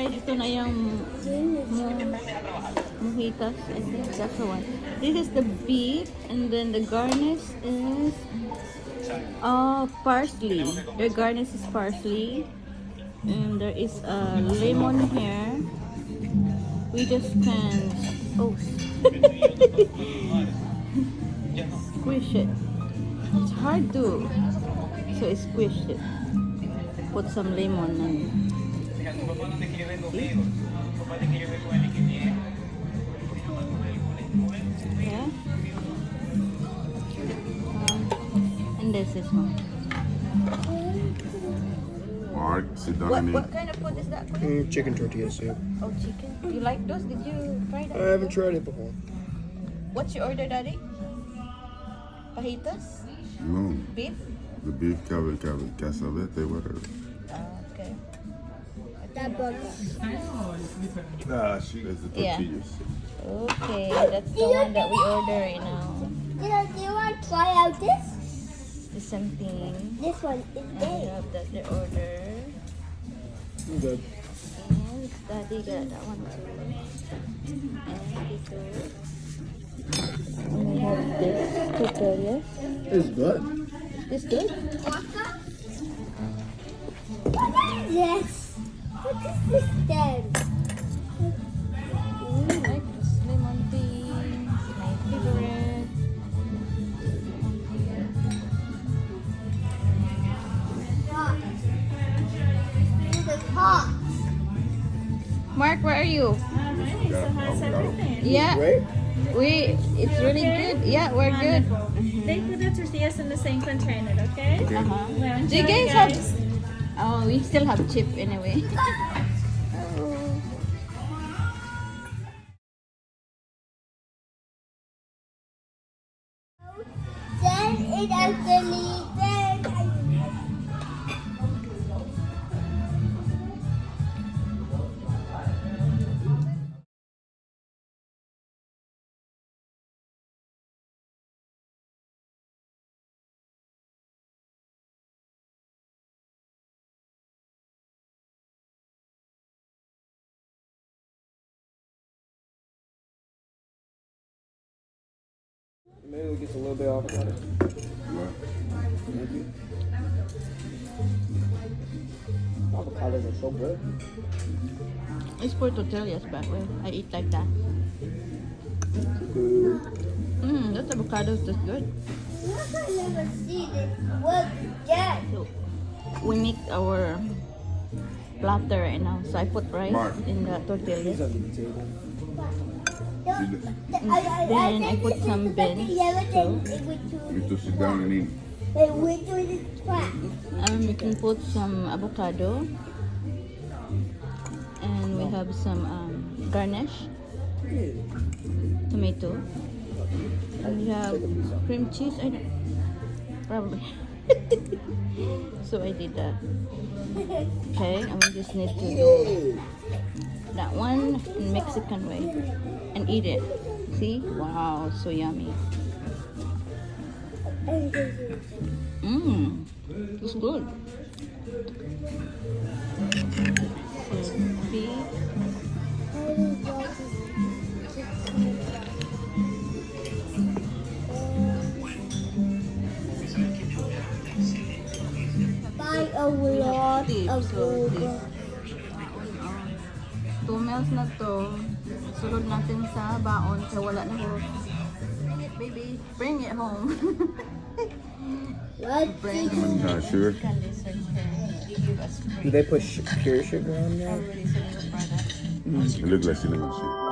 Ay, ito na yung mojitos. I think that's the one. This is the beef, and then the garnish is parsley. The garnish is parsley, and there is a lemon here. We just can squish it. It's hard to, so I squish it. Put some lemon and yeah. And this is one. Alright, sit down and eat. What kind of food is that? Chicken tortilla soup. Oh, chicken. You like those? Did you try that? I haven't tried it before. What's your order, Daddy? Fajitas? No, Beef? the beef cassavete, whatever. Okay. That burger. She does the Yeah. tortillas. Okay, that's the one that we order, you know. Do you want to try out this? The same thing. This one is And we big. have that the order. I'm good. And Daddy got that one too. And ito. And we have this tortillas. It's good. Is this good? What is this? What is this then? Ooh, I like this lemon tea. My favorite. Hot. This is hot. Mark, where are you? Yeah, Right? it's really good. Yeah, we're good. They put the tortillas in the same container, okay? Uh-huh. Well, Do you enjoy, guys have? Oh, we still have chip anyway. Then it actually then Maybe we get a little bit off of it. What? Avocados are so good. It's for tortillas, but well, I eat like that. Those avocados taste good. I never see this work yet. So we make our platter right now. So I put rice Mark. in the These tortillas. under the table. Then I put some beans. So You to sit down and eat. They went to this trap. we can put some avocado. And we have some garnish. Tomato. And we have cream cheese. I don't probably. So I did that. Okay, and we just need to do that one in Mexican way and eat it. See? Wow, so yummy. It's good. So, beef. Buy a lot Tips, of so burger. tips. 2 meals na to. Sulod natin sa baon kaya wala na ko. Bring it, baby. Bring it home. What? Bring Sugar? Can dessert here. Give us Do free. they put pure sugar on there? Already, so product. It looks like cinnamon shit.